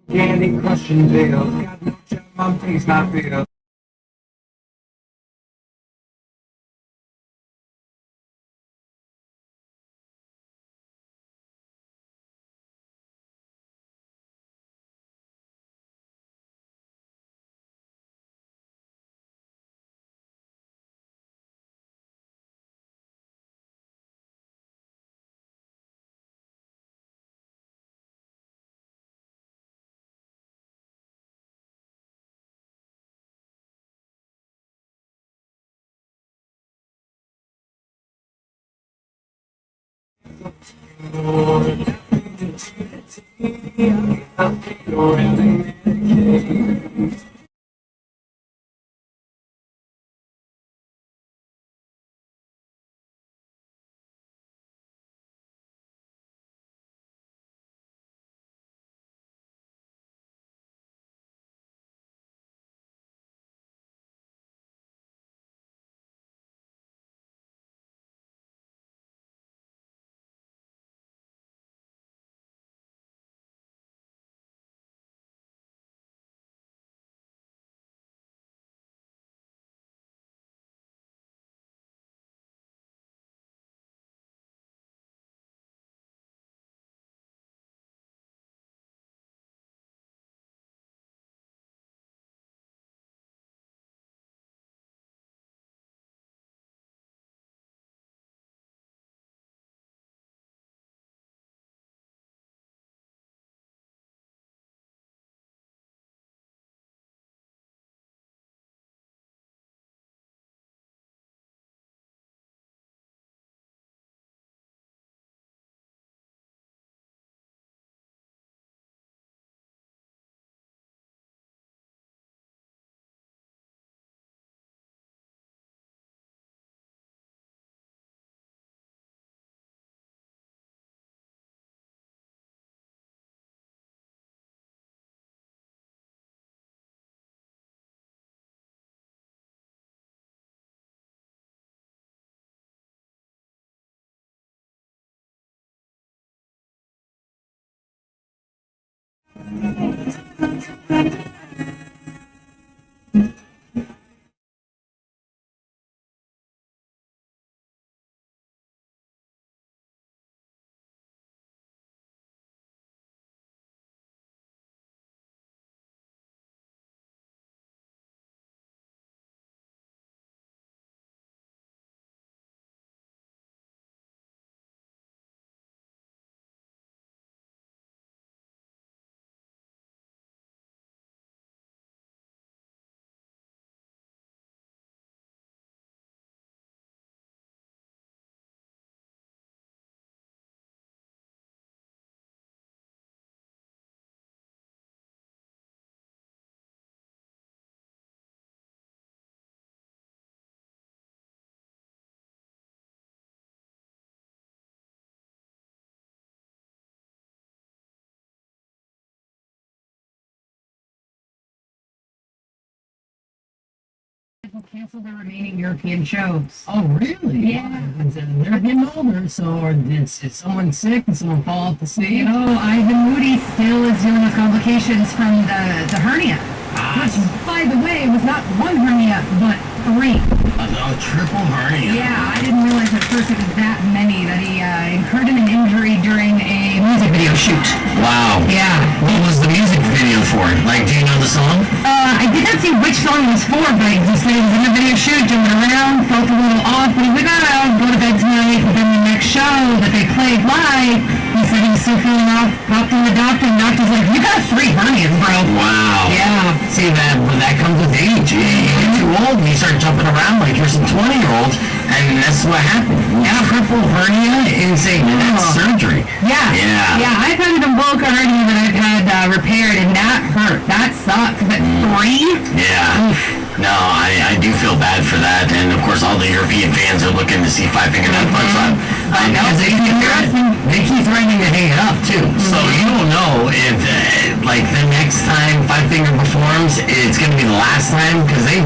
Candy crushing veil, got no job, my face not real. Cancel the remaining European shows. Oh, really? Yeah. They're getting older, so is someone sick? Did someone fall off the stage? Ivan Moody still is dealing with complications from the hernia. Which, by the way, was not one hernia, but 3. A triple hernia. Yeah, I didn't realize at first it was that many, that he incurred an injury during a music video shoot. Wow. Yeah. What was the music video for? Like, do you know the song? I did not see which song it was for, but he said he was in the video shoot, jumping around, felt a little off, but he went out, go to bed tonight, but then the next show that they played live, he said he was still feeling off, popped in the doctor, and the doctor's like, you got 3 hernias, bro. Wow. Yeah. See, that comes with age. You get too old and you start jumping around like you're some 20-year-olds, and that's what happened. Yeah, triple hernia, insane. And that's surgery. Yeah. Yeah. Yeah, I've had an umbilical hernia that I've had repaired, and that hurt. That sucked. But 3? Yeah. No, I do feel bad for that, and of course all the European fans are looking to see Five Finger Death Punch live. I know. Because they keep threatening to hang it up too. So you don't know if like the next time Five Finger performs, it's going to be the last time, because it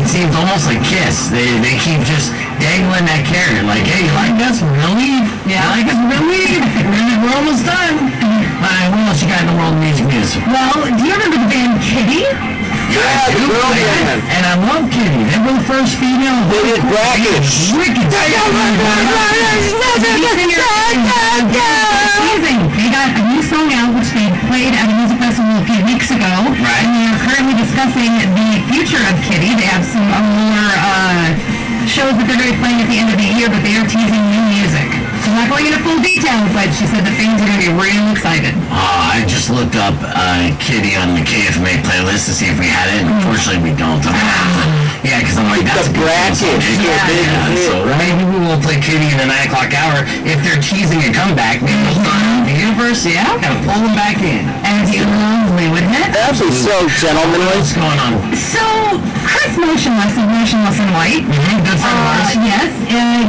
seems almost like Kiss. They keep just dangling that carrot, like, hey, you like us? We're gonna leave. Yeah. You like us? We're gonna leave. We're almost done. Alright, what else you got in the world of music news? Well, do you remember the band Kitty? Yeah, the girl band. And I love Kitty. They were the first female. They did Brackish. Wicked. Amazing. They got a new song out, which they played at a music festival a few weeks ago. Right. And they are currently discussing the future of Kitty. They have some more shows that they're going to be playing at the end of the year, but they are teasing new music. She's not going into full detail, but she said the fans are going to be real excited. I just looked up Kitty on the KFMA playlist to see if we had it, and unfortunately we don't. I'm gonna have to, because I'm like, that's a good song. So maybe we will play Kitty in the 9 o'clock hour. If they're teasing a comeback, maybe we'll start out the universe, gotta pull them back in. And it'd be lovely, wouldn't it? That'd be so gentlemanly. What's going on? So, Chris Motionless of Motionless in White. Good friend of ours. Yes,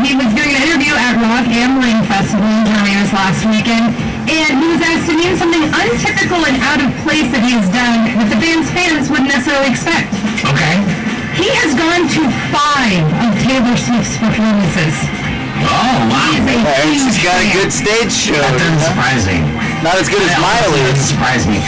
he was doing an interview at Rock am Ring Festival in Germany this last weekend, and he was asked to name something untypical and out of place that he has done that the band's fans wouldn't necessarily expect. Okay. He has gone to 5 of Taylor Swift's performances. Oh, wow. He is a She's huge got a fan. good stage show. That doesn't surprise me. Not as good as That Miley's. doesn't surprise me.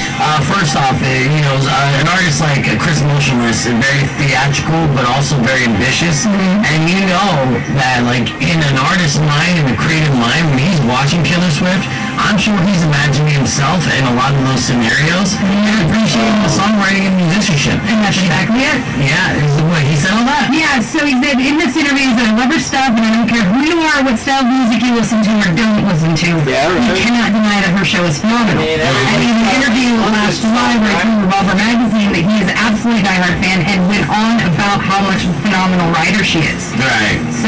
First off, an artist like Chris Motionless is very theatrical, but also very ambitious. And you know that, like, in an artist's mind, in a creative mind, when he's watching Taylor Swift, I'm sure he's imagining himself in a lot of those scenarios and appreciating the songwriting and musicianship. And that's exactly it. Yeah, he said all that. Yeah, so he said in this interview, he said, I love her stuff, and I don't care who you are, what style of music you listen to or don't listen to. Yeah, right. You cannot deny that her show is phenomenal. I mean, And in an interview last July where he told Revolver Magazine that he is absolutely a diehard fan and went on about how much phenomenal writer she is. Right. So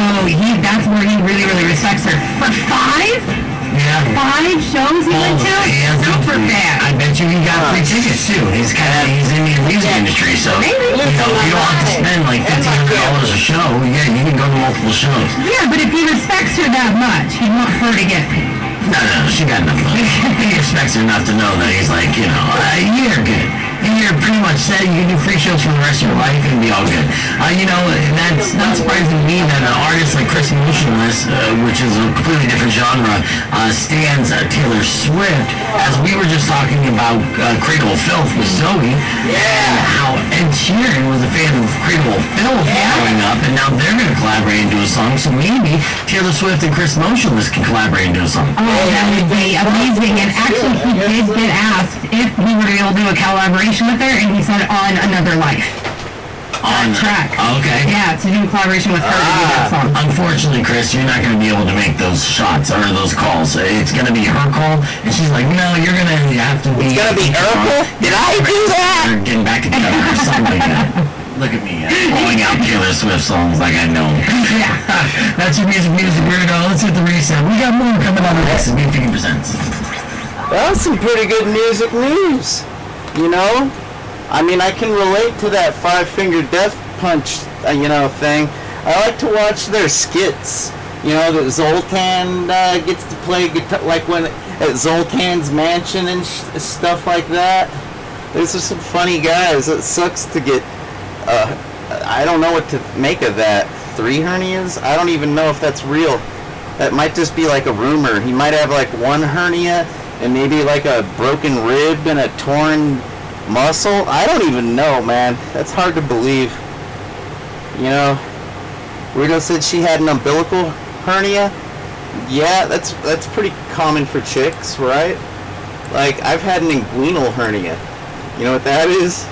that's where he really, really respects her. But 5? Yeah. 5 shows he went to? Super fan. I bet you he got free tickets too. He's in the music industry, so Maybe. you don't have to spend like $1,500 a show. Yeah, you can go to multiple shows. Yeah, but if he respects her that much, he'd want her to get paid. No, she got enough money. He expects her enough to know that he's like, you're good. And you're pretty much said you can do free shows for the rest of your life and be all good. That's not surprising to me that an artist like Chris Motionless, which is a completely different genre, stands Taylor Swift. As we were just talking about Cradle of Filth with Zoe, and how Ed Sheeran was a fan of Cradle of Filth growing up, and now they're going to collaborate and do a song. So maybe Taylor Swift and Chris Motionless can collaborate and do a song. Oh, that would be amazing. And actually, he did get asked if he were able to do a collaboration with her, and he said on Another Life. On track. Okay. Yeah, to do a collaboration with her to do that song. Unfortunately, Chris, you're not going to be able to make those shots or those calls. It's going to be her call, and she's like, no, you're going to have to be... It's gonna be her call? Did I do that? Or getting back together or something like that. Look at me, pulling out Taylor Swift songs like I know. Yeah. That's your music weirdo. Let's hit the reset. We got more coming on next as Beat Figure Presents. Well, some pretty good music news. I mean, I can relate to that Five Finger Death Punch, thing. I like to watch their skits. That Zoltan gets to play guitar, like when at Zoltan's mansion and stuff like that. Those are some funny guys. It sucks to get. I don't know what to make of that. 3 hernias? I don't even know if that's real. That might just be like a rumor. He might have like 1 hernia and maybe like a broken rib and a torn muscle. I don't even know, man. That's hard to believe. You know, Weirdo said she had an umbilical hernia. Yeah, that's pretty common for chicks, right? Like, I've had an inguinal hernia. You know what that is?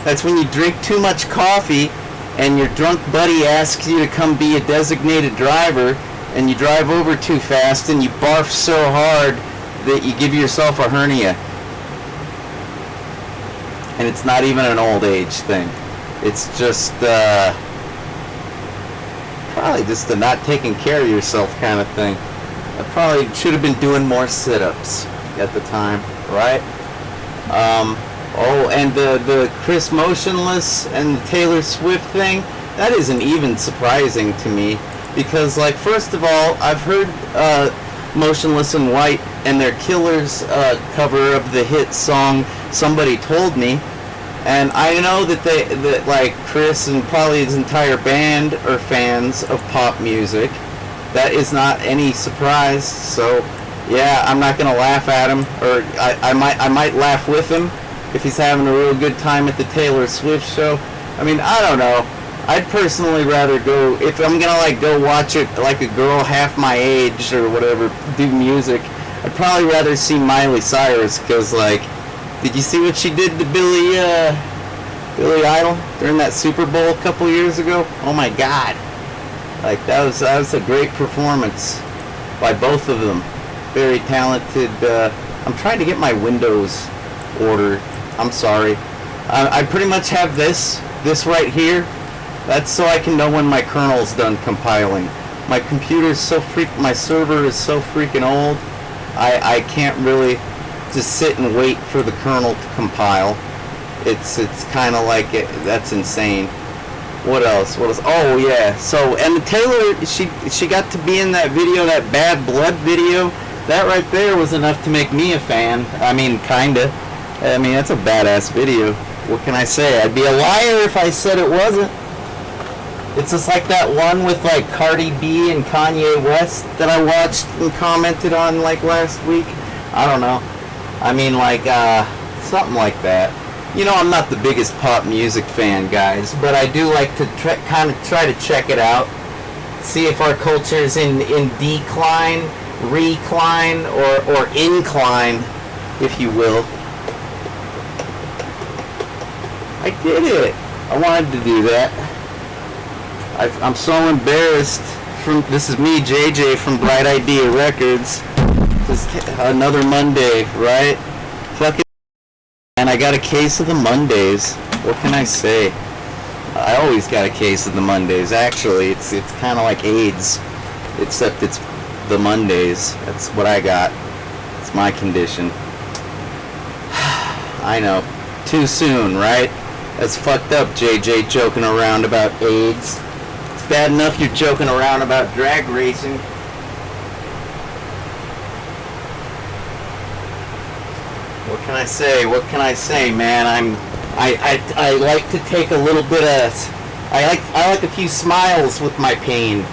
That's when you drink too much coffee and your drunk buddy asks you to come be a designated driver and you drive over too fast and you barf so hard that you give yourself a hernia. And it's not even an old age thing. It's just probably just a not taking care of yourself kind of thing. I probably should have been doing more sit-ups at the time, right? Oh, and the Chris Motionless and the Taylor Swift thing, that isn't even surprising to me. Because, like, first of all, I've heard Motionless in White and their Killers cover of the hit song Somebody Told Me. And I know that like Chris and probably his entire band are fans of pop music. That is not any surprise. So yeah, I'm not gonna laugh at him, or I might laugh with him if he's having a real good time at the Taylor Swift show. I mean, I don't know. I'd personally rather go, if I'm gonna like go watch it like a girl half my age or whatever do music, I'd probably rather see Miley Cyrus, because like, did you see what she did to Billy Idol during that Super Bowl a couple years ago? Oh my God! Like that was a great performance by both of them. Very talented. I'm trying to get my Windows ordered. I'm sorry. I pretty much have this right here. That's so I can know when my kernel's done compiling. My computer's so my server is so freaking old. I can't really just sit and wait for the kernel to compile. It's kind of like that's insane. What else? Oh yeah. So, and Taylor, she got to be in that video, that Bad Blood video. That right there was enough to make me a fan. I mean, kinda. I mean, that's a badass video. What can I say? I'd be a liar if I said it wasn't. It's just like that one with like Cardi B and Kanye West that I watched and commented on like last week. I don't know. I mean, like, something like that. You know, I'm not the biggest pop music fan, guys, but I do like to kind of try to check it out. See if our culture is in decline, recline, or incline, if you will. I did it. I wanted to do that. I'm so embarrassed. This is me, JJ, from Bright Idea Records. Just another Monday, right? Fucking. And I got a case of the Mondays. What can I say? I always got a case of the Mondays. Actually, it's kind of like AIDS, except it's the Mondays. That's what I got. It's my condition. I know. Too soon, right? That's fucked up, JJ, joking around about AIDS. It's bad enough you're joking around about drag racing. What can I say? What can I say, man? I like to take a little bit of. I like a few smiles with my pain,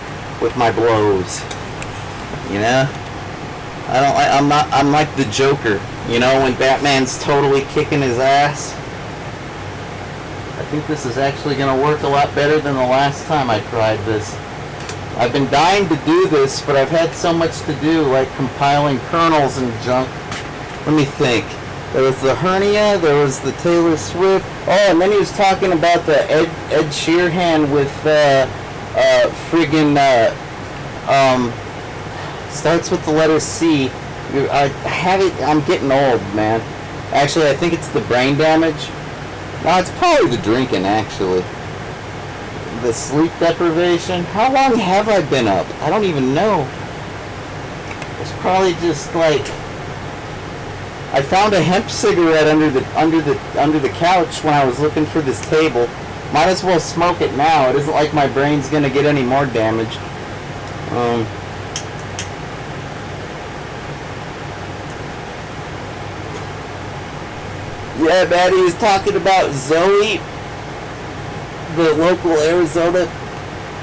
with my blows. You know. I'm like the Joker. You know, when Batman's totally kicking his ass. I think this is actually going to work a lot better than the last time I tried this. I've been dying to do this, but I've had so much to do, like compiling kernels and junk. Let me think. There was the hernia, there was the Taylor Swift. Oh, and then he was talking about the Ed Sheeran with starts with the letter C. I have it. I'm getting old, man. Actually, I think it's the brain damage. No, it's probably the drinking, actually. The sleep deprivation. How long have I been up? I don't even know. It's probably just like I found a hemp cigarette under the couch when I was looking for this table. Might as well smoke it now. It isn't like my brain's gonna get any more damaged. Yeah, Maddie was talking about Zoe the local Arizona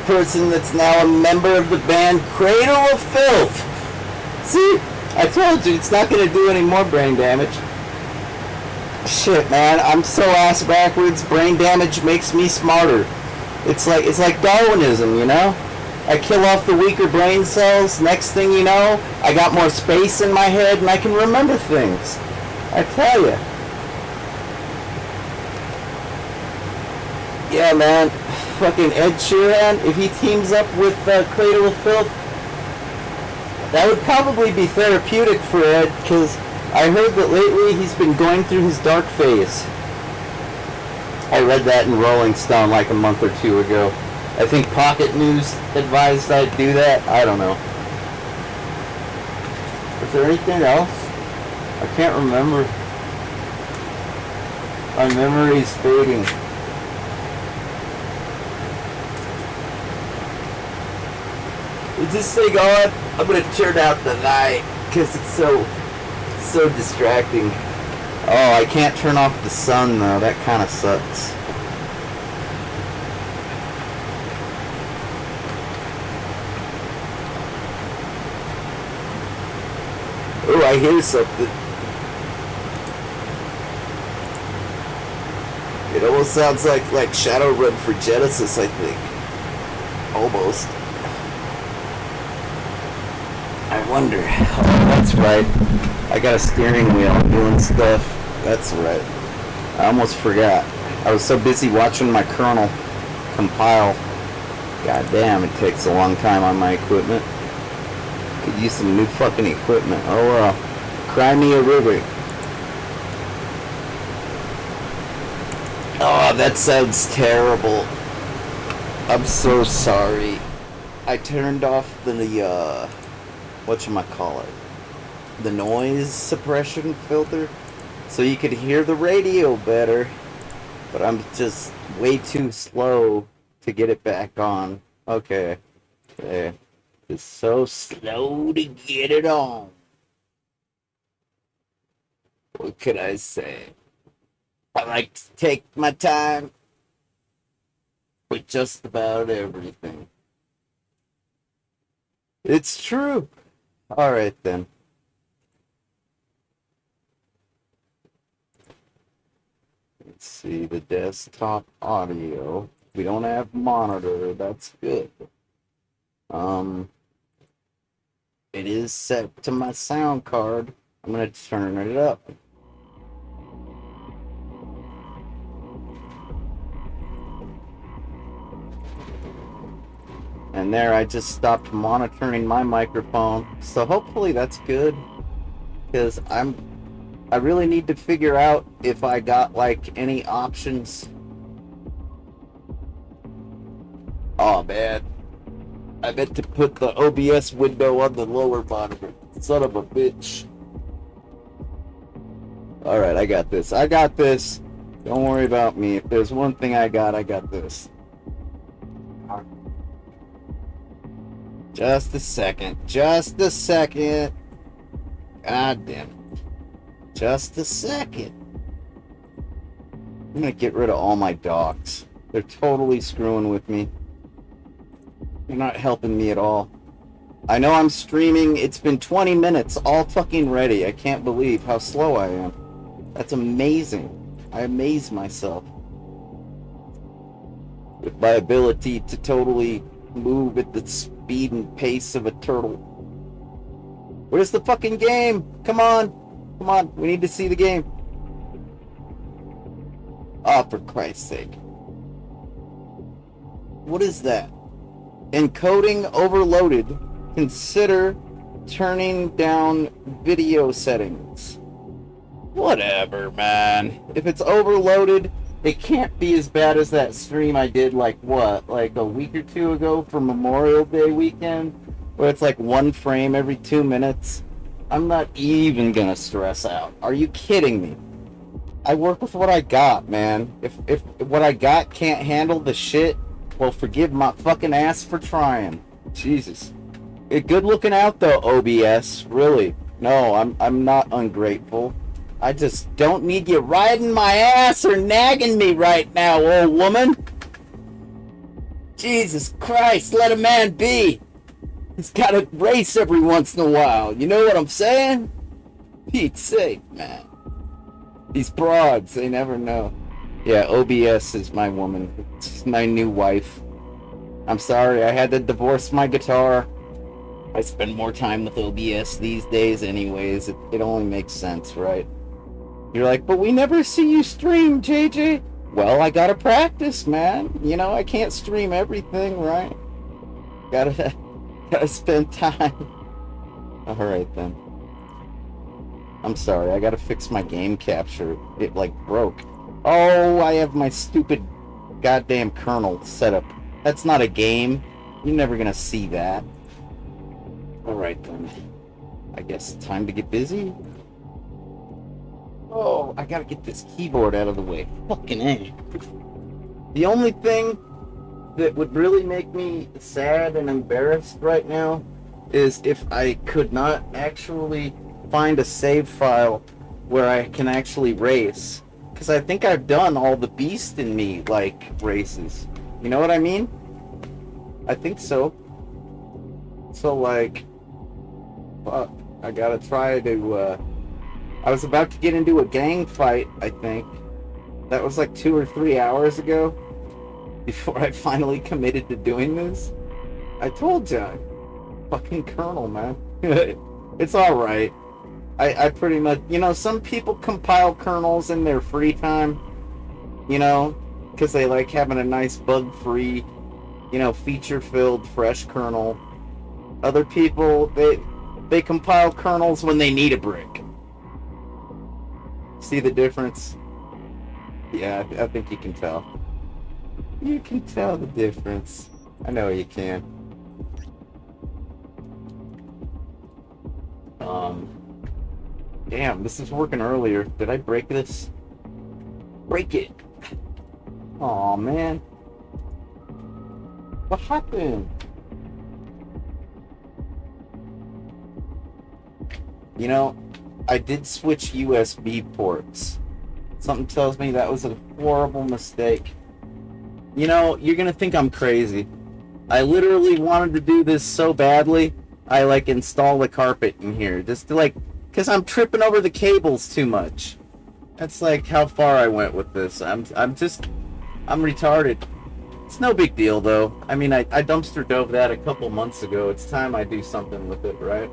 person that's now a member of the band Cradle of Filth. See, I told you it's not going to do any more brain damage. Shit, man, I'm so ass backwards. Brain damage makes me smarter. It's like Darwinism, you know? I kill off the weaker brain cells. Next thing you know, I got more space in my head and I can remember things. I tell you. Yeah, man. Fucking Ed Sheeran, if he teams up with Cradle of Filth, that would probably be therapeutic for Ed, because I heard that lately he's been going through his dark phase. I read that in Rolling Stone like a month or two ago. I think Pocket News advised I'd do that. I don't know. Is there anything else? I can't remember. My memory's fading. Is this thing on? I'm gonna turn out the light because it's so distracting. Oh, I can't turn off the sun though. That kind of sucks. Oh, I hear something. It almost sounds like Shadowrun for Genesis, I think. Almost. I wonder. Oh, that's right. I got a steering wheel. I'm doing stuff. That's right. I almost forgot. I was so busy watching my kernel compile. God damn, it takes a long time on my equipment. Could use some new fucking equipment. Oh well. Cry me a river. Oh, that sounds terrible. I'm so sorry. I turned off the whatchamacallit, the noise suppression filter, so you could hear the radio better, but I'm just way too slow to get it back on. Okay. It's so slow to get it on. What could I say? I like to take my time with just about everything. It's true. Alright then. Let's see the desktop audio. We don't have monitor, that's good. It is set to my sound card. I'm gonna turn it up. And there, I just stopped monitoring my microphone. So hopefully that's good. Because I really need to figure out if I got like any options. Oh man. I meant to put the OBS window on the lower monitor. Son of a bitch. Alright, I got this. I got this. Don't worry about me. If there's one thing I got this. Just a second. Just a second. God damn it. Just a second. I'm gonna get rid of all my docs. They're totally screwing with me. They're not helping me at all. I know I'm streaming. It's been 20 minutes, all fucking ready. I can't believe how slow I am. That's amazing. I amaze myself with my ability to totally move at the speed and pace of a turtle. Where's the fucking game? Come on. Come on. We need to see the game. Oh, for Christ's sake. What is that? Encoding overloaded. Consider turning down video settings. Whatever, man. If it's overloaded, it can't be as bad as that stream I did like a week or two ago for Memorial Day weekend, where it's like one frame every 2 minutes. I'm not even gonna stress out. Are you kidding me? I work with what I got, man. If what I got can't handle the shit, well, forgive my fucking ass for trying. Jesus. Good looking out though, OBS. Really. No, I'm not ungrateful. I just don't need you riding my ass or nagging me right now, old woman. Jesus Christ, let a man be. He's gotta race every once in a while. You know what I'm saying? Pete's sake, man. These broads, they never know. Yeah, OBS is my woman. She's my new wife. I'm sorry, I had to divorce my guitar. I spend more time with OBS these days anyways. It only makes sense, right? You're like, but we never see you stream, JJ. Well, I gotta practice, man. You know, I can't stream everything, right? Gotta spend time. Alright then. I'm sorry, I gotta fix my game capture. It, like, broke. Oh, I have my stupid goddamn kernel set up. That's not a game. You're never gonna see that. Alright then. I guess time to get busy. Oh, I gotta get this keyboard out of the way. Fucking A. The only thing that would really make me sad and embarrassed right now is if I could not actually find a save file where I can actually race. Because I think I've done all the Beast in Me, like, races. You know what I mean? I think so. So, like, fuck, I gotta try to, I was about to get into a gang fight, I think. That was like 2 or 3 hours ago, before I finally committed to doing this. I told ya, fucking Colonel, man. It's alright. I pretty much, you know, some people compile kernels in their free time, you know, because they like having a nice bug-free, you know, feature-filled, fresh kernel. Other people, they compile kernels when they need a brick. See the difference? Yeah, I think you can tell. You can tell the difference. I know you can. Damn, this is working earlier. Did I break this? Break it! Aw, man. What happened? You know, I did switch USB ports. Something tells me that was a horrible mistake. You know, you're gonna think I'm crazy. I literally wanted to do this so badly, I like installed a carpet in here. Just to like, cause I'm tripping over the cables too much. That's like how far I went with this. I'm retarded. It's no big deal though. I mean, I dumpster dove that a couple months ago. It's time I do something with it, right?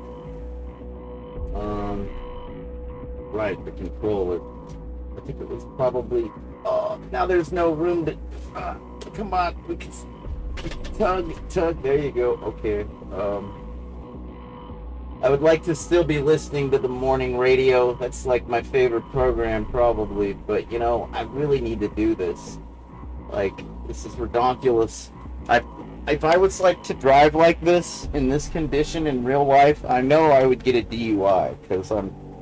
Right, the controller. I think it was probably. Oh, now there's no room to. Come on, we can tug. There you go. Okay. I would like to still be listening to the morning radio. That's like my favorite program, probably. But you know, I really need to do this. Like, this is redonkulous. If I was like to drive like this in this condition in real life, I know I would get a DUI because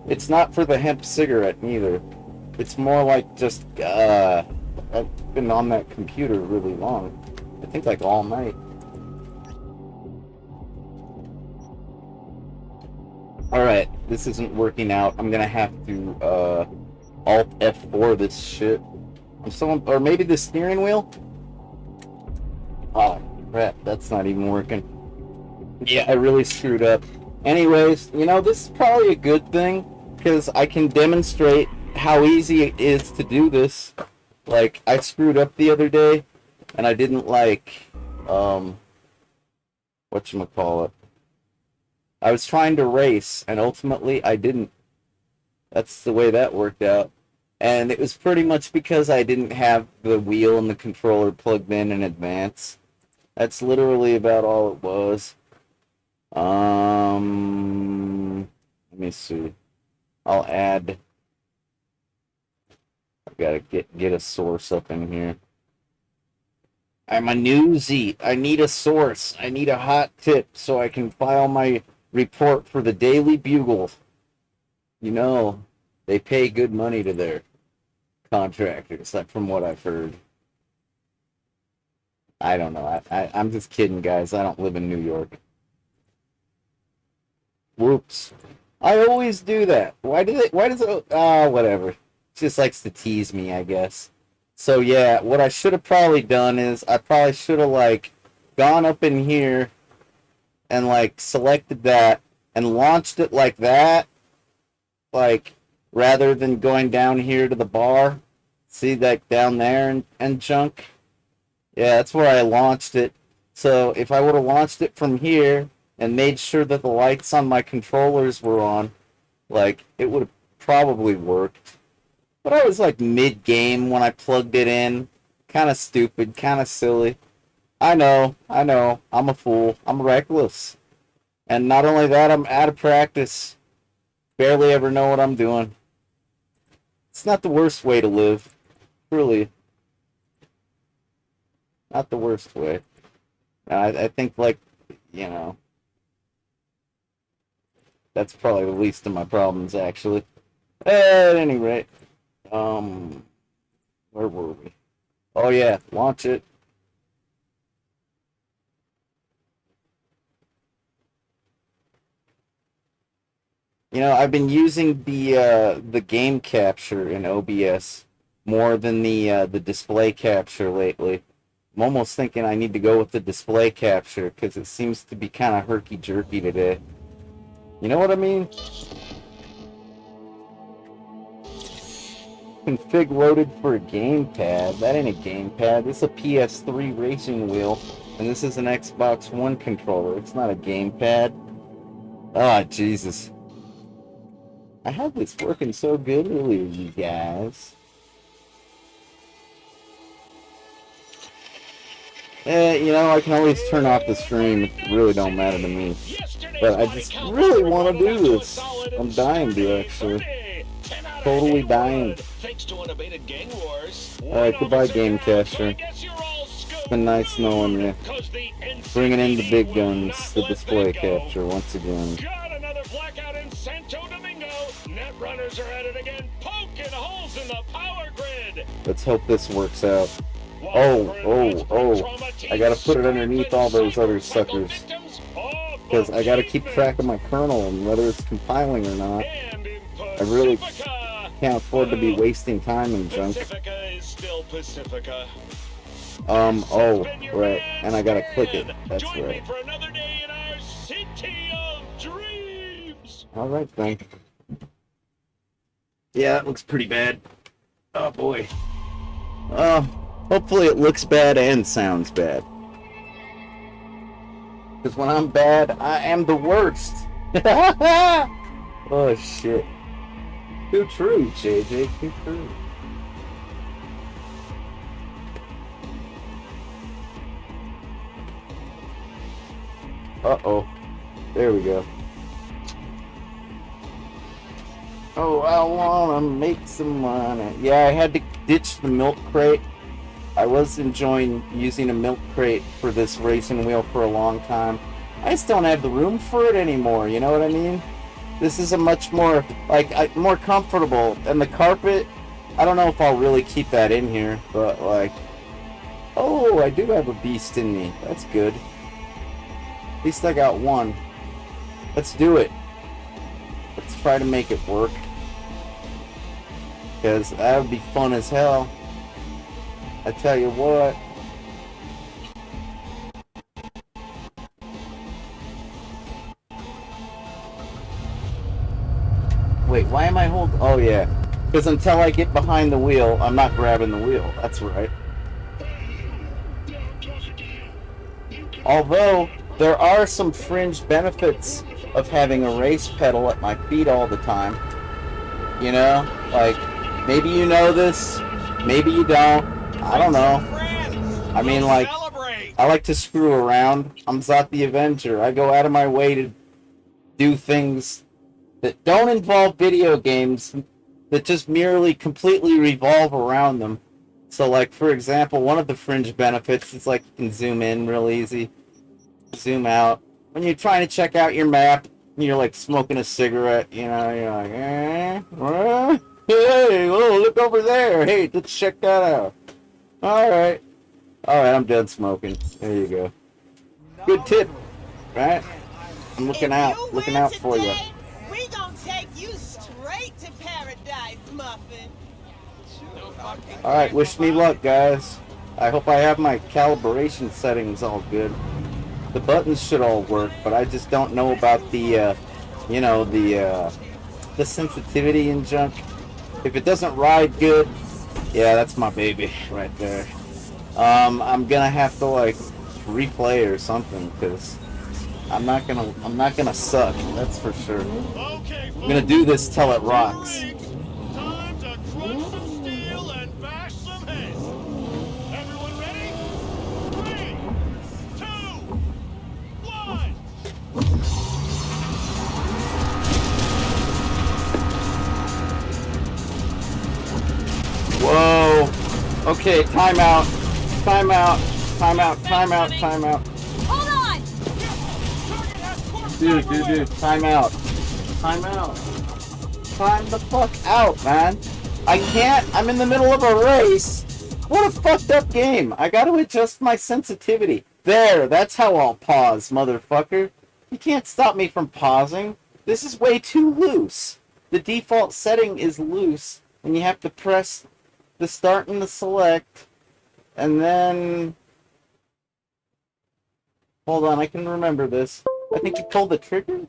it's not for the hemp cigarette neither. It's more like just I've been on that computer really long. I think like all night. Alright, this isn't working out. I'm gonna have to Alt F4 this shit. Or maybe the steering wheel? Oh crap, that's not even working. Yeah, I really screwed up. Anyways, you know, this is probably a good thing, because I can demonstrate how easy it is to do this. Like, I screwed up the other day, and I didn't like, whatchamacallit. I was trying to race, and ultimately I didn't. That's the way that worked out. And it was pretty much because I didn't have the wheel and the controller plugged in advance. That's literally about all it was. Let me see. I'll add. I gotta get a source up in here. I'm a newsie. I need a source. I need a hot tip so I can file my report for the Daily Bugle. You know, they pay good money to their contractors, from what I've heard. I don't know. I'm just kidding, guys. I don't live in New York. Whoops. I always do that. Why does it, whatever. It just likes to tease me, I guess. So yeah, what I should have probably done is, I probably should have, like, gone up in here and like selected that and launched it like that, like rather than going down here to the bar, see that down there and junk. Yeah, that's where I launched it. So if I would have launched it from here and made sure that the lights on my controllers were on, like, it would have probably worked. But I was like mid-game when I plugged it in. Kind of stupid, kind of silly. I know, I'm a fool. I'm reckless. And not only that, I'm out of practice. Barely ever know what I'm doing. It's not the worst way to live. Truly. Not the worst way. I think, like, you know, that's probably the least of my problems, actually. At any rate, where were we? Oh yeah, launch it. You know, I've been using the game capture in OBS more than the display capture lately. I'm almost thinking I need to go with the display capture because it seems to be kind of herky-jerky today. You know what I mean? Config loaded for a gamepad. That ain't a gamepad. This is a PS3 racing wheel, and this is an Xbox One controller. It's not a gamepad. Ah, Jesus. I had this working so good earlier, you guys. You know, I can always turn off the stream. It really don't matter to me. But I just really want to do this. I'm dying to, actually. Totally dying. Alright, goodbye, Game Capture. It's been nice knowing you. Bringing in the big guns, the display capture, once again. Got another blackout in Santo Domingo. Netrunners are at it again, poking holes in the power grid. Let's hope this works out. Oh. I gotta put it underneath all those other suckers. Because I gotta keep track of my kernel and whether it's compiling or not. I really can't afford to be wasting time in junk. Pacifica is still Pacifica. Oh, right. And I gotta click it. That's Join me right. for another day in our city of dreams. Alright then. Yeah, that looks pretty bad. Oh boy. Hopefully it looks bad and sounds bad. Because when I'm bad, I am the worst. Oh shit. Too true, JJ. Too true. Uh-oh. There we go. Oh, I wanna make some money. Yeah, I had to ditch the milk crate. I was enjoying using a milk crate for this racing wheel for a long time. I just don't have the room for it anymore, you know what I mean? This is a much more, like, more comfortable. And the carpet, I don't know if I'll really keep that in here, but, like... Oh, I do have a beast in me. That's good. At least I got one. Let's do it. Let's try to make it work. Because that would be fun as hell. I tell you what. Wait, why am I holding? Oh yeah, because until I get behind the wheel, I'm not grabbing the wheel. That's right. Although there are some fringe benefits of having a race pedal at my feet all the time. You know, like maybe you know this, maybe you don't. I don't know. I mean, like, I like to screw around. I'm Zot the Avenger. I go out of my way to do things that don't involve video games, that just merely completely revolve around them. So, like, for example, one of the fringe benefits is, like, you can zoom in real easy, zoom out. When you're trying to check out your map, and you're, like, smoking a cigarette, you know, you're like, hey, oh, look over there. Hey, let's check that out. Alright. Alright, I'm done smoking. There you go. Good tip, right? I'm looking out for you. We gonna take you straight to paradise, Muffin. Alright, wish me luck, guys. I hope I have my calibration settings all good. The buttons should all work, but I just don't know about the, you know, the sensitivity and junk. If it doesn't ride good, yeah, that's my baby right there. I'm gonna have to like replay or something because I'm not gonna suck. That's for sure. Okay, I'm gonna do this till it rocks. time to crunch some steel and bash some heads. Everyone ready? 3, 2, 1. Whoa. Okay, timeout. Timeout. Timeout. Timeout. Timeout. Hold on! Dude. Timeout. Timeout. Time the fuck out, man. I can't. I'm in the middle of a race. What a fucked up game. I gotta adjust my sensitivity. There. That's how I'll pause, motherfucker. You can't stop me from pausing. This is way too loose. The default setting is loose, and you have to press the start and the select, and then... Hold on, I can remember this. I think you pulled the trigger?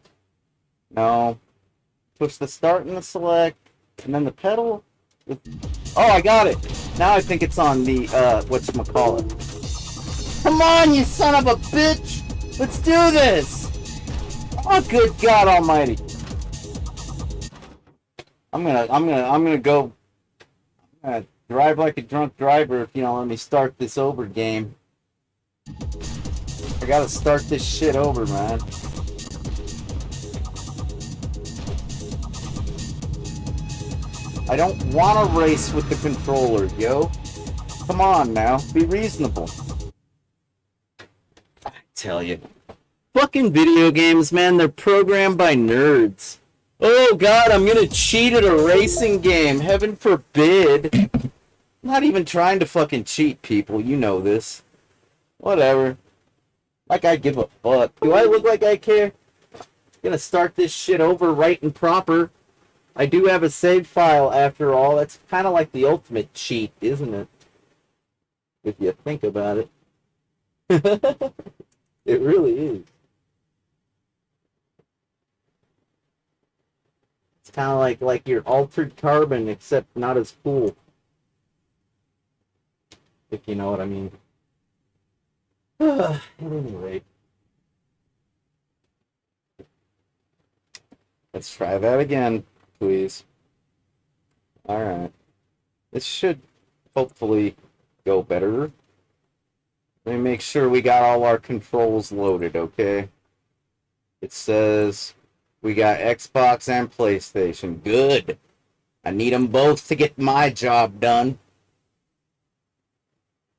No. Push the start and the select, and then the pedal. Oh, I got it! Now I think it's on the, whatchamacallit. Come on, you son of a bitch! Let's do this! Oh, good God Almighty! I'm gonna go drive like a drunk driver if you don't let me start this over game. I gotta start this shit over, man. I don't want to race with the controller, yo. Come on now, be reasonable. I tell you. Fucking video games, man, they're programmed by nerds. Oh god, I'm gonna cheat at a racing game. Heaven forbid. I'm not even trying to fucking cheat, people. You know this. Whatever. Like I give a fuck. Do I look like I care? Gonna start this shit over right and proper. I do have a save file after all. That's kind of like the ultimate cheat, isn't it? If you think about it. It really is. It's kind of like your altered carbon, except not as cool. If you know what I mean. At any rate. Let's try that again, please. Alright. This should hopefully go better. Let me make sure we got all our controls loaded, okay? It says we got Xbox and PlayStation. Good. I need them both to get my job done.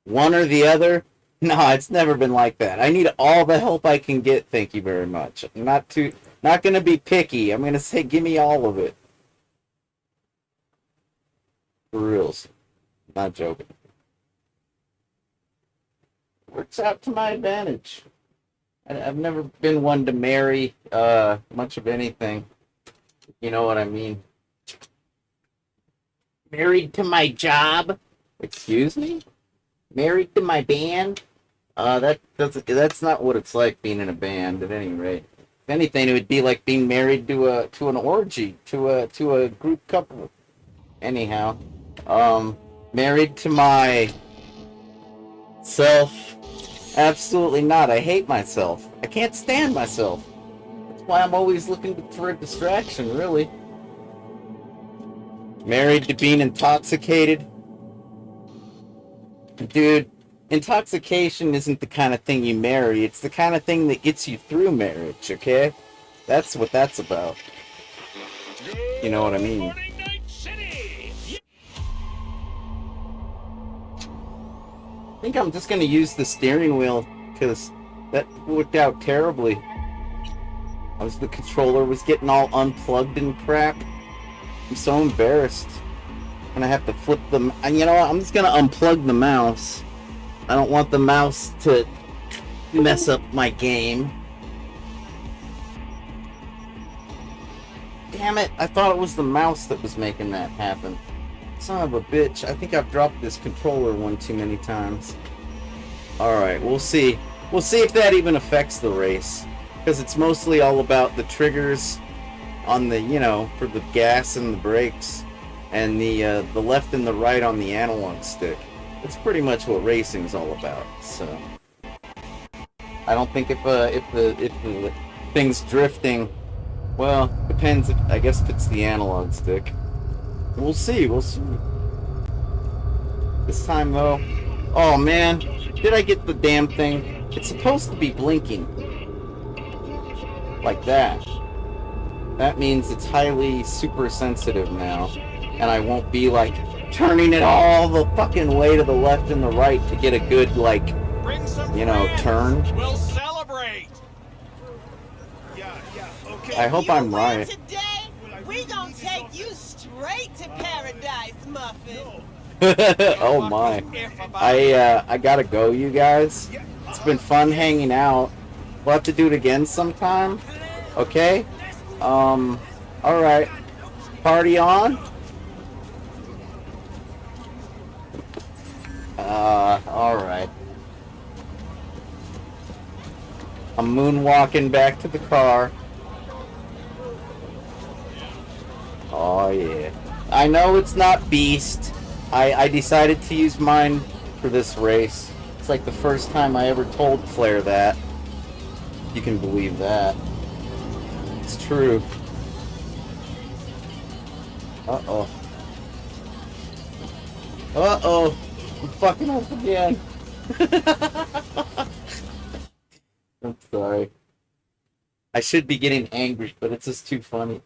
One or the other? No, it's never been like that. I need all the help I can get, thank you very much. I'm not gonna be picky. I'm gonna say give me all of it. For reals. Not joking. Works out to my advantage. I've never been one to marry much of anything. You know what I mean? Married to my job? Excuse me? Married to my band? That's not what it's like being in a band at any rate. If anything, it would be like being married to an orgy, to a group couple. Anyhow, married to my self? Absolutely not. I hate myself. I can't stand myself. That's why I'm always looking for a distraction, really. Married to being intoxicated? Dude, intoxication isn't the kind of thing you marry. It's the kind of thing that gets you through marriage, okay? That's what that's about. You know what I mean? Morning, Night City. I think I'm just gonna use the steering wheel, because that worked out terribly. The controller was getting all unplugged and crap. I'm so embarrassed. I'm gonna have to flip them. And you know what? I'm just gonna unplug the mouse. I don't want the mouse to mess up my game. Damn it, I thought it was the mouse that was making that happen. Son of a bitch, I think I've dropped this controller one too many times. Alright, we'll see. We'll see if that even affects the race, because it's mostly all about the triggers on the, you know, for the gas and the brakes, and the left and the right on the analog stick. It's pretty much what racing's all about. So I don't think if the thing's drifting, well, depends. I guess if it's the analog stick. We'll see. We'll see. This time though, oh man, did I get the damn thing? It's supposed to be blinking like that. That means it's highly super sensitive now, and I won't be like turning it all the fucking way to the left and the right to get a good, like, you know, turn. We'll celebrate. If I hope you I'm win right. Today, we gonna take you straight to paradise, Muffin. Oh my. I gotta go, you guys. It's been fun hanging out. We'll have to do it again sometime. Okay? Alright. Party on? Alright. I'm moonwalking back to the car. Oh yeah. I know it's not Beast. I decided to use mine for this race. It's like the first time I ever told Claire that. You can believe that. It's true. Uh-oh. Uh-oh. I'm fucking up again. I'm sorry. I should be getting angry, but it's just too funny.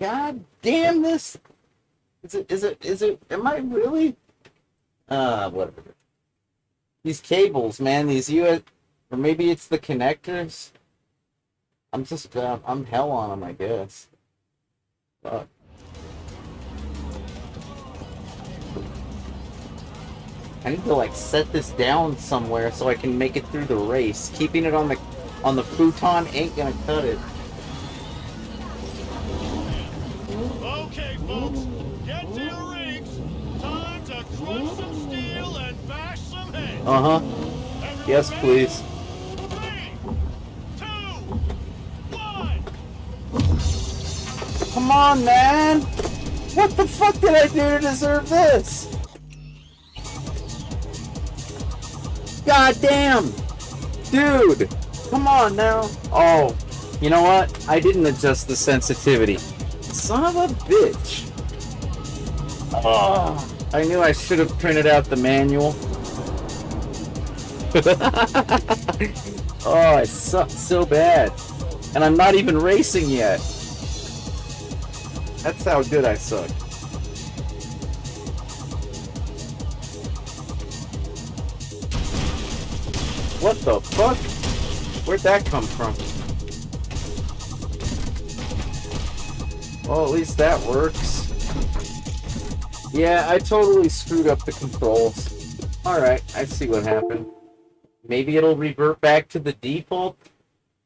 God damn this! Is it, am I really? Whatever. These cables, man, these US, or maybe it's the connectors? I'm just, I'm hell on them, I guess. Fuck. I need to, like, set this down somewhere so I can make it through the race. Keeping it on the futon ain't gonna cut it. Okay, folks, get to your rigs. Time to crush some steel and bash some heads. Uh-huh. Everyone Yes, ready? please. 3, 2, 1. Come on, man! What the fuck did I do to deserve this? God damn! Dude! Come on now! Oh, you know what? I didn't adjust the sensitivity. Son of a bitch! Oh, I knew I should have printed out the manual. Oh, I suck so bad. And I'm not even racing yet. That's how good I suck. What the fuck? Where'd that come from? Well, at least that works. Yeah, I totally screwed up the controls. Alright, I see what happened. Maybe it'll revert back to the default?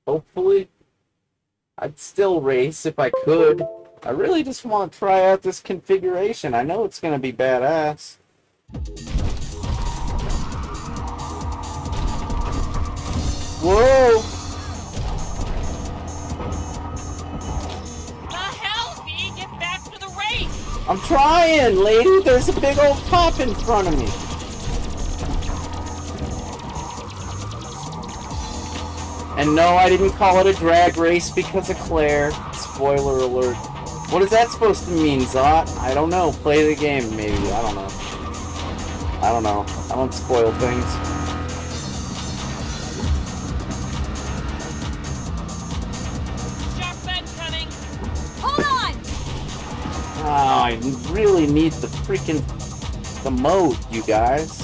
Hopefully. I'd still race if I could. I really just want to try out this configuration. I know it's going to be badass. Whoa! The hell, V? Get back to the race! I'm trying, lady! There's a big old pop in front of me! And no, I didn't call it a drag race because of Claire. Spoiler alert. What is that supposed to mean, Zot? I don't know. Play the game, maybe. I don't know. I don't know. I don't spoil things. Sharp bend coming! Hold on! Oh, I really need the freaking... the mode, you guys.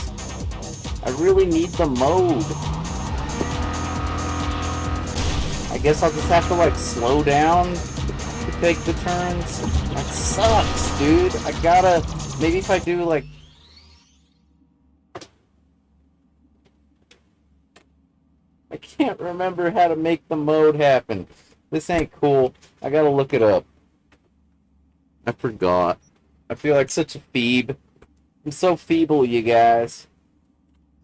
I really need the mode. I guess I'll just have to, like, slow down to take the turns. That sucks, dude. I gotta... Maybe if I do, like... I can't remember how to make the mode happen. This ain't cool. I gotta look it up. I forgot. I feel like such a phoebe. I'm so feeble, you guys.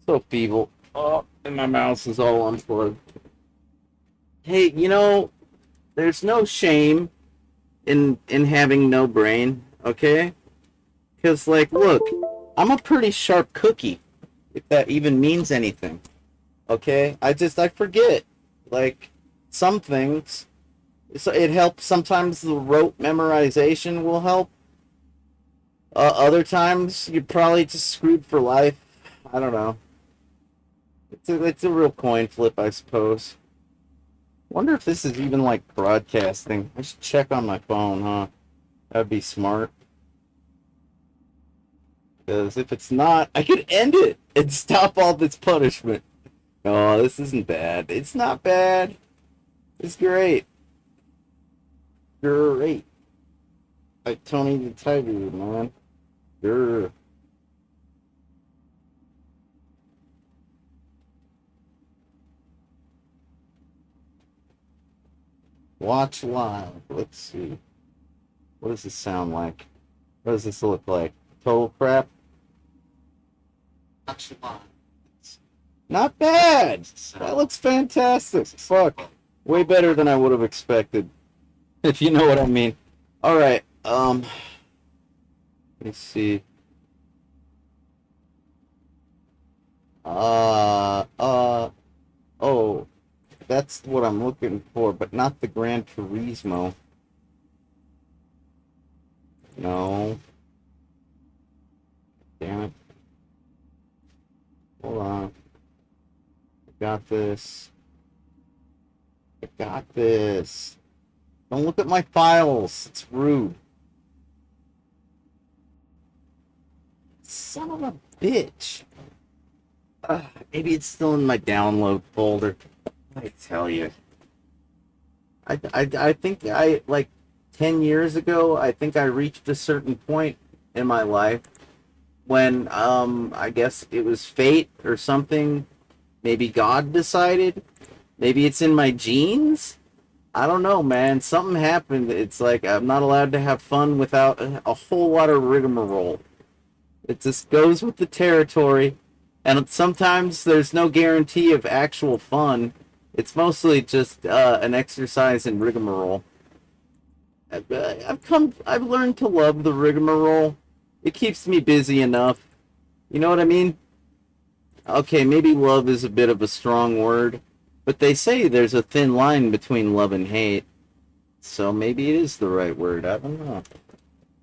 So feeble. Oh, and my mouse is all unplugged. Hey, you know, there's no shame in having no brain, okay? Because, like, look, I'm a pretty sharp cookie, if that even means anything. Okay? I forget. Like, some things. So it helps. Sometimes the rote memorization will help. Other times, you're probably just screwed for life. I don't know. It's a real coin flip, I suppose. Wonder if this is even, like, broadcasting. I should check on my phone, huh? That'd be smart. Because if it's not, I could end it and stop all this punishment. Oh, this isn't bad. It's not bad. It's great. Great. Like Tony the Tiger, man. Grr. Watch live. Let's see. What does this sound like? What does this look like? Total crap? Watch live. Not bad! That looks fantastic. Fuck. Way better than I would have expected. If you know what I mean. Alright, let me see. Oh. That's what I'm looking for, but not the Gran Turismo. No. Damn it. Hold on. I got this. I got this. Don't look at my files. It's rude. Son of a bitch. Maybe it's still in my download folder. I tell you. I think like 10 years ago, I think I reached a certain point in my life when, I guess it was fate or something. Maybe God decided. Maybe it's in my genes. I don't know, man. Something happened. It's like I'm not allowed to have fun without a whole lot of rigmarole. It just goes with the territory. And sometimes there's no guarantee of actual fun. It's mostly just an exercise in rigmarole. I've learned to love the rigmarole. It keeps me busy enough. You know what I mean? Okay, maybe love is a bit of a strong word, but they say there's a thin line between love and hate. So maybe it is the right word. I don't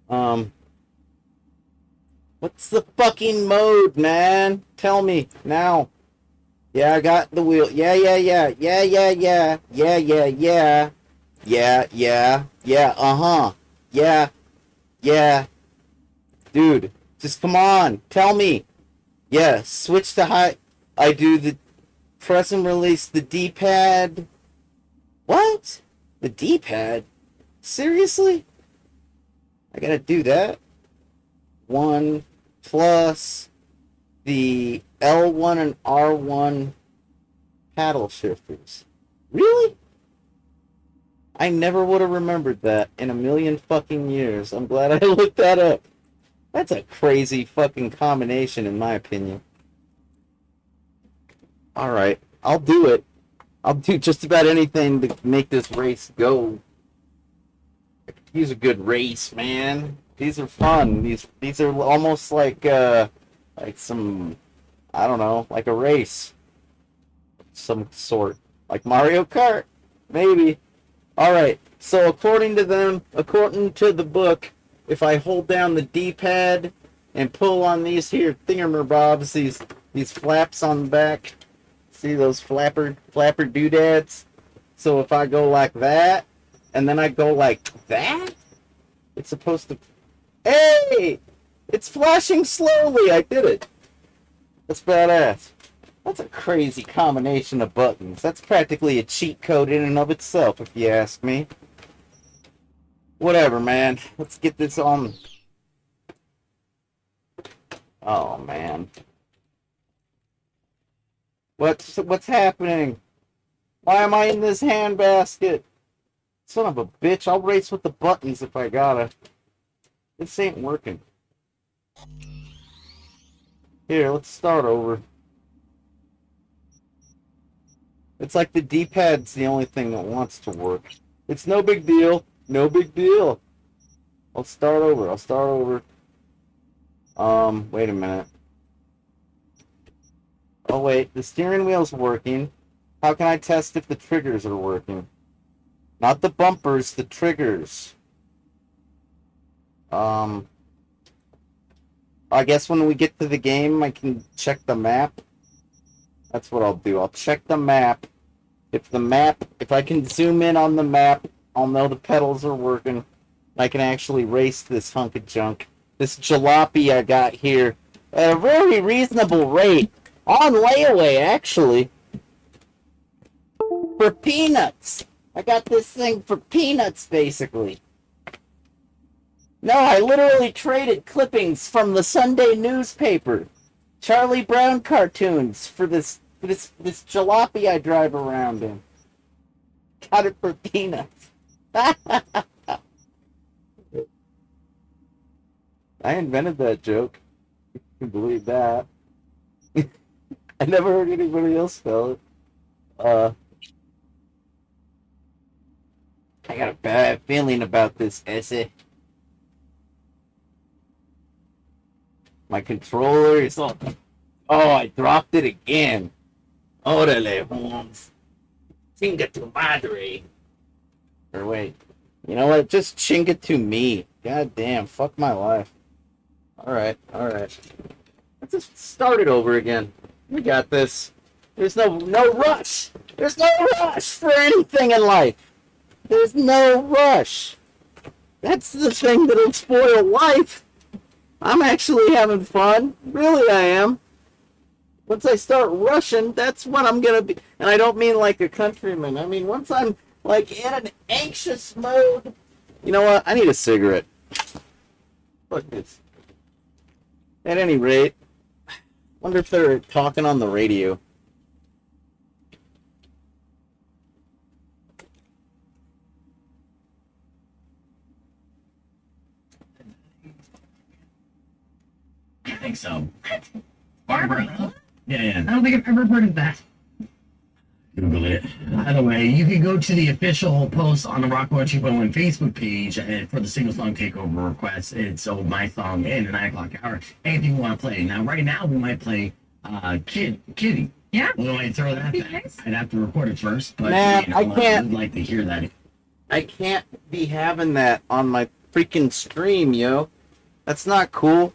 know. What's the fucking mode, man? Tell me now. Yeah, I got the wheel. Yeah. Yeah. Dude, just come on. Tell me. Yeah, switch to high. I do the press and release the D-pad. What? The D-pad? Seriously? I gotta do that? 1 plus the L1 and R1 paddle shifters. Really? I never would have remembered that in a million fucking years. I'm glad I looked that up. That's a crazy fucking combination in my opinion. Alright, I'll do it. I'll do just about anything to make this race go. I could use a good race, man. These are fun. These are almost like some, I don't know, like a race. Some sort. Like Mario Kart. Maybe. Alright, so according to them, according to the book, if I hold down the D-pad and pull on these here thingamabobs, these flaps on the back, see those flapper doodads? So if I go like that, and then I go like that, it's supposed to... Hey! It's flashing slowly! I did it! That's badass. That's a crazy combination of buttons. That's practically a cheat code in and of itself, if you ask me. Whatever, man. Let's get this on. Oh, man. What's happening? Why am I in this handbasket? Son of a bitch. I'll race with the buttons if I gotta. This ain't working. Here, let's start over. It's like the D-pad's the only thing that wants to work. It's no big deal. No big deal. I'll start over. Wait a minute. Oh, wait. The steering wheel's working. How can I test if the triggers are working? Not the bumpers, the triggers. I guess when we get to the game, I can check the map. That's what I'll do. I'll check the map. If I can zoom in on the map, I'll know the pedals are working. I can actually race this hunk of junk. This jalopy I got here at a very reasonable rate. On layaway, actually. For peanuts. I got this thing for peanuts, basically. No, I literally traded clippings from the Sunday newspaper. Charlie Brown cartoons for this jalopy I drive around in. Got it for peanuts. I invented that joke. You can believe that. I never heard anybody else tell it. I got a bad feeling about this essay. My controller is all... Oh, I dropped it again. Orale, Holmes. Chinga tu madre. Or wait. You know what? Just chinga to me. God damn, fuck my life. Alright. Let's just start it over again. We got this. There's no rush. There's no rush for anything in life. There's no rush. That's the thing that'll spoil life. I'm actually having fun. Really, I am. Once I start rushing, that's when I'm gonna be. And I don't mean like a countryman. I mean, once I'm like in an anxious mode. You know what? I need a cigarette. Fuck this. At any rate, wonder if they're talking on the radio. I think so. Barbara. Yeah. I don't think I've ever heard of that. Google it. By the way, you can go to the official post on the Rockwell 2.1 Facebook page for the single song takeover request. It's my song in the 9 o'clock hour. Anything you want to play. Now, right now, we might play Kitty. Yeah. We might throw that back. Nice. I'd have to record it first, but Man, I can't. I'd like to hear that. I can't be having that on my freaking stream, yo. That's not cool.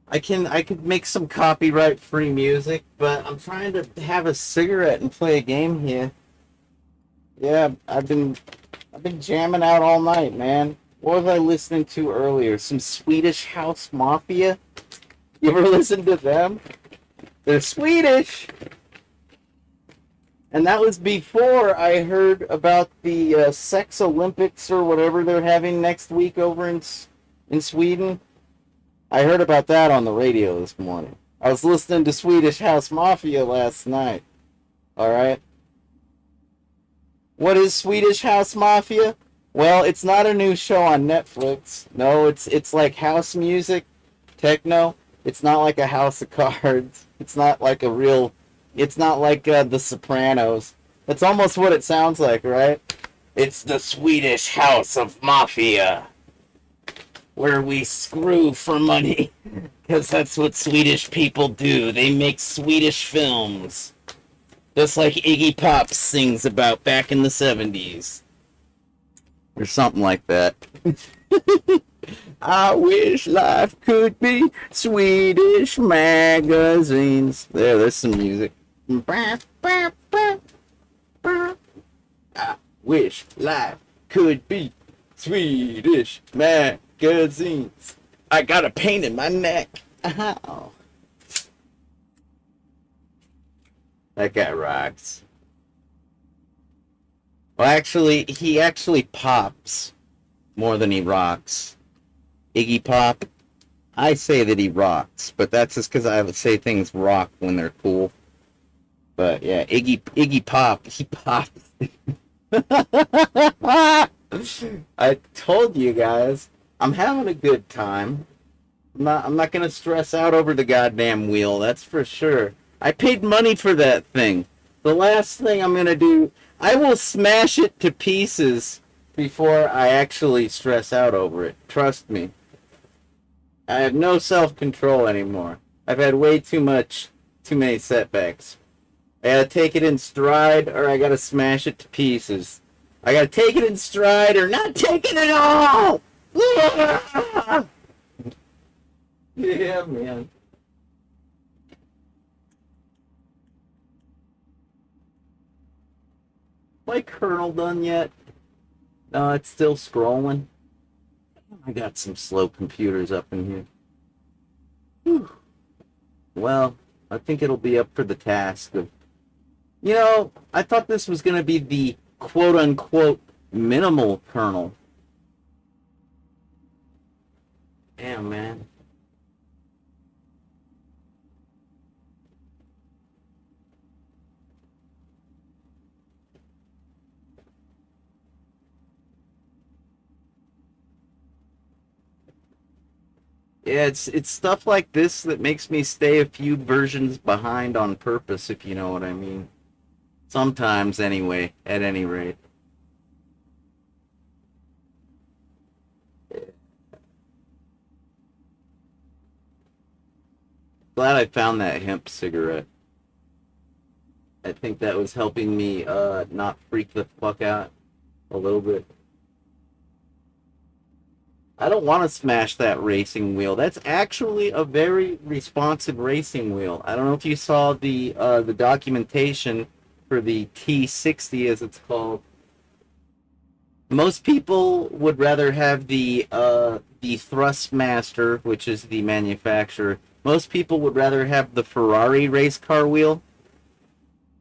I could make some copyright free music, but I'm trying to have a cigarette and play a game here. Yeah, I've been jamming out all night, man. What was I listening to earlier? Some Swedish House Mafia? You ever listen to them? They're Swedish! And that was before I heard about the Sex Olympics or whatever they're having next week over in Sweden. I heard about that on the radio this morning. I was listening to Swedish House Mafia last night. Alright? What is Swedish House Mafia? Well, it's not a new show on Netflix. No, it's like house music, techno. It's not like a House of Cards. It's not like it's not like The Sopranos. That's almost what it sounds like, right? It's the Swedish House of Mafia, where we screw for money, because that's what Swedish people do. They make Swedish films, just like Iggy Pop sings about back in the 70s. Or something like that. I wish life could be Swedish magazines. There's some music. I wish life could be Swedish magazines. I got a pain in my neck. Ow. That guy rocks. Well, actually, he actually pops more than he rocks. Iggy Pop, I say that he rocks, but that's just because I would say things rock when they're cool. But yeah, Iggy Pop, he pops. I told you guys, I'm having a good time. I'm not gonna stress out over the goddamn wheel, that's for sure. I paid money for that thing. The last thing I'm gonna do, I will smash it to pieces before I actually stress out over it. Trust me. I have no self-control anymore. I've had way too many setbacks. I gotta take it in stride, or I gotta smash it to pieces. I gotta take it in stride, or not take it at all! Yeah, man. My kernel done yet? No, it's still scrolling. I got some slow computers up in here. Whew. Well, I think it'll be up for the task of... You know, I thought this was going to be the quote-unquote minimal kernel. Damn, man. Yeah, it's stuff like this that makes me stay a few versions behind on purpose, if you know what I mean. Sometimes, anyway, at any rate. Glad I found that hemp cigarette. I think that was helping me not freak the fuck out a little bit. I don't want to smash that racing wheel. That's actually a very responsive racing wheel. I don't know if you saw the documentation for the T60, as it's called. Most people would rather have the Thrustmaster, which is the manufacturer. Most people would rather have the Ferrari race car wheel.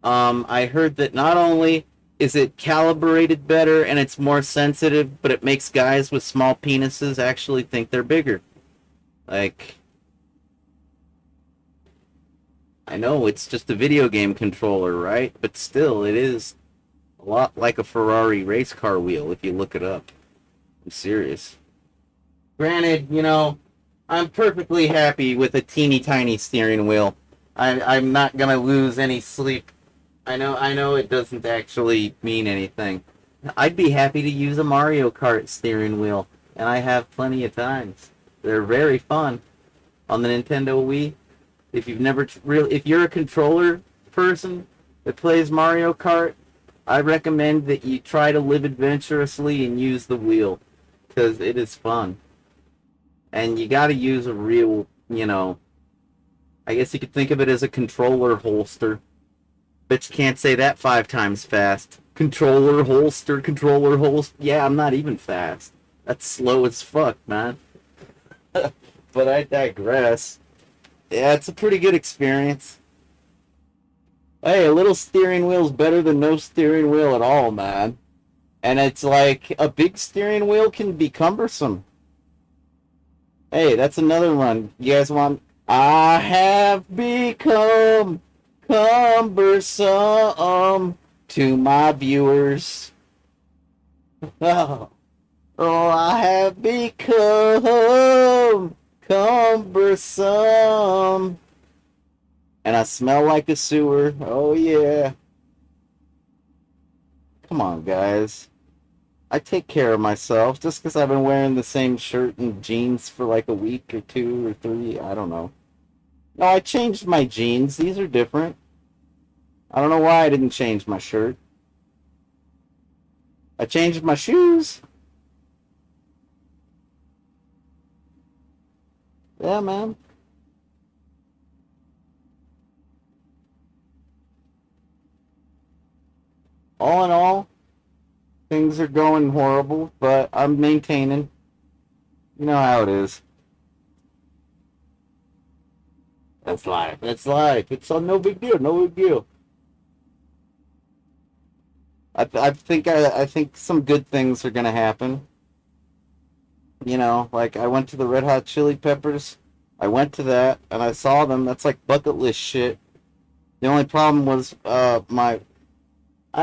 I heard that not only is it calibrated better and it's more sensitive, but it makes guys with small penises actually think they're bigger. Like, I know it's just a video game controller, right? But still, it is a lot like a Ferrari race car wheel if you look it up. I'm serious. Granted, you know, I'm perfectly happy with a teeny tiny steering wheel. I'm not gonna lose any sleep. I know it doesn't actually mean anything. I'd be happy to use a Mario Kart steering wheel, and I have plenty of times. They're very fun on the Nintendo Wii. If you've never if you're a controller person that plays Mario Kart, I recommend that you try to live adventurously and use the wheel, because it is fun. And you got to use a real, you know, I guess you could think of it as a controller holster. Bet you can't say that 5 times fast. Controller holster, controller holster. Yeah, I'm not even fast. That's slow as fuck, man. But I digress. Yeah, it's a pretty good experience. Hey, a little steering wheel's better than no steering wheel at all, man. And it's like, a big steering wheel can be cumbersome. Hey, that's another one. You guys want... I have become cumbersome to my viewers. Oh, I have become cumbersome. And I smell like a sewer. Oh, yeah. Come on, guys. I take care of myself just because I've been wearing the same shirt and jeans for like a week or 2 or 3. I don't know. No, I changed my jeans. These are different. I don't know why I didn't change my shirt. I changed my shoes. Yeah, man. All in all, things are going horrible, but I'm maintaining. You know how it is. That's life. That's life. It's no big deal. No big deal. I think some good things are gonna happen. You know, like I went to the Red Hot Chili Peppers. I went to that and I saw them. That's like bucket list shit. The only problem was I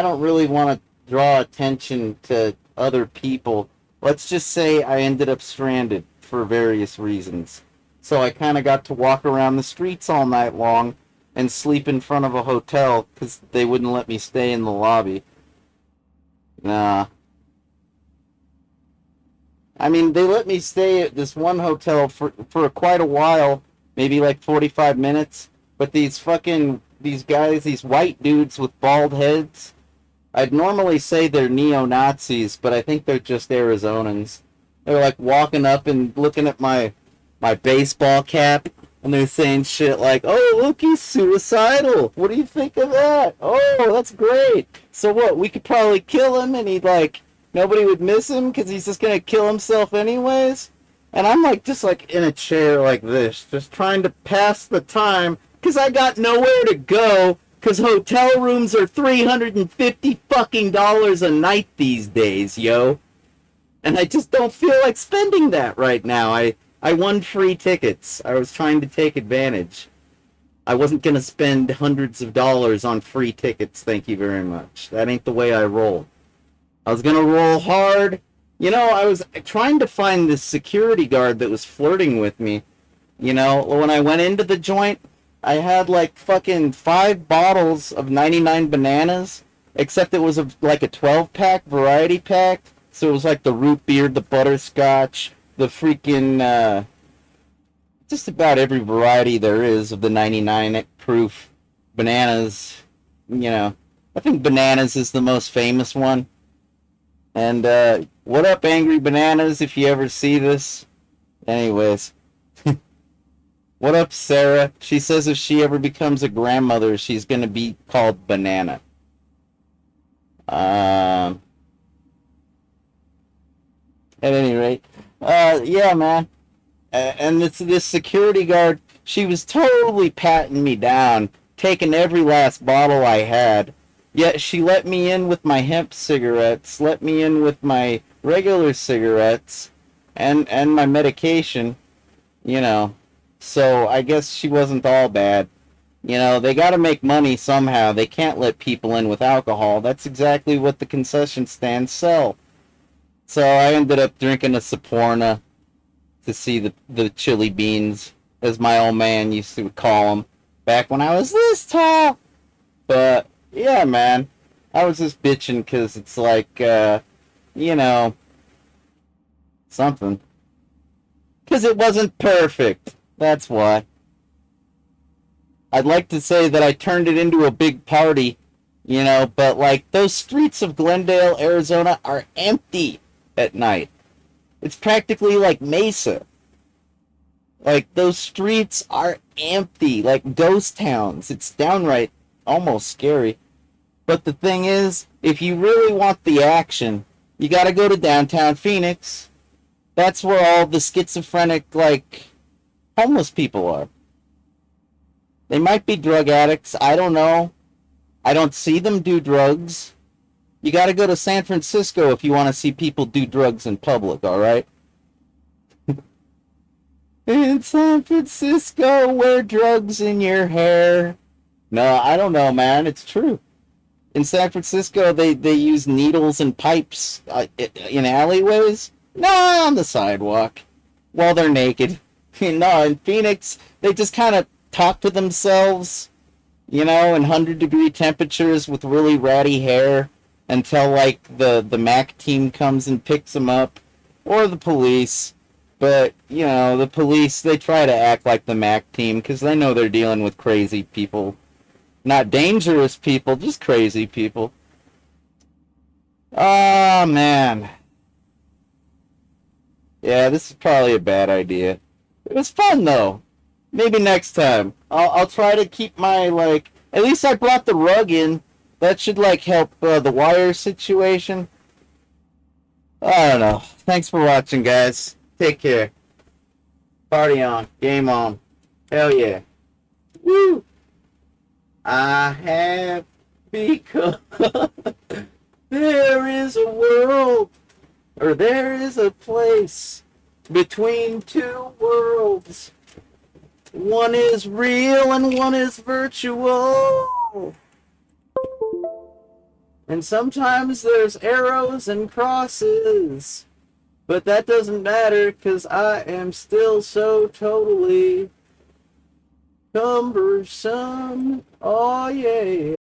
don't really want to draw attention to other people let's just say I ended up stranded for various reasons. So I kind of got to walk around the streets all night long and sleep in front of a hotel because they wouldn't let me stay in the lobby. Nah. I mean, they let me stay at this one hotel for quite a while, maybe like 45 minutes, but these guys, these white dudes with bald heads, I'd normally say they're neo-Nazis, but I think they're just Arizonans. They're like walking up and looking at my baseball cap, and they're saying shit like, "Oh, look, he's suicidal. What do you think of that? Oh, that's great. So what, we could probably kill him and nobody would miss him because he's just gonna kill himself anyways?" And I'm like, just like in a chair like this, just trying to pass the time because I got nowhere to go because hotel rooms are $350 fucking a night these days, yo. And I just don't feel like spending that right now. I won free tickets. I was trying to take advantage. I wasn't going to spend hundreds of dollars on free tickets, thank you very much. That ain't the way I roll. I was going to roll hard. You know, I was trying to find this security guard that was flirting with me. You know, when I went into the joint, I had like fucking 5 bottles of 99 bananas, except it was like a 12-pack variety pack. So it was like the root beer, the butterscotch, the freaking, just about every variety there is of the 99 proof bananas. You know, I think bananas is the most famous one. And, what up, Angry Bananas, if you ever see this? Anyways. What up, Sarah? She says if she ever becomes a grandmother, she's gonna be called Banana. At any rate. Yeah, man. And this security guard, she was totally patting me down, taking every last bottle I had. Yet she let me in with my hemp cigarettes, let me in with my regular cigarettes, and my medication, you know. So I guess she wasn't all bad. You know, they gotta make money somehow. They can't let people in with alcohol. That's exactly what the concession stands sell. So I ended up drinking a Saporna to see the chili beans, as my old man used to call them, back when I was this tall. But, yeah, man, I was just bitching because it's like, you know, something. Because it wasn't perfect. That's why. I'd like to say that I turned it into a big party, you know, but, like, those streets of Glendale, Arizona are empty at night. It's practically like Mesa. Like, those streets are empty, like ghost towns. It's downright almost scary. But the thing is, if you really want the action, you gotta go to downtown Phoenix. That's where all the schizophrenic, like, homeless people are. They might be drug addicts, I don't know. I don't see them do drugs. You gotta go to San Francisco if you want to see people do drugs in public, alright? In San Francisco, wear drugs in your hair. No, I don't know, man. It's true. In San Francisco, they use needles and pipes in alleyways. No, on the sidewalk. While they're naked. No, in Phoenix, they just kind of talk to themselves, you know, in 100-degree temperatures with really ratty hair until, like, the MAC team comes and picks them up. Or the police. But, you know, the police, they try to act like the MAC team because they know they're dealing with crazy people. Not dangerous people, just crazy people. Oh, man. Yeah, this is probably a bad idea. It was fun, though. Maybe next time. I'll try to keep my, like... At least I brought the rug in. That should, like, help the wire situation. I don't know. Thanks for watching, guys. Take care. Party on. Game on. Hell yeah. Woo! I have become... There is a world, or there is a place between two worlds. One is real and one is virtual. And sometimes there's arrows and crosses. But that doesn't matter, because I am still so totally cumbersome. Oh, yeah.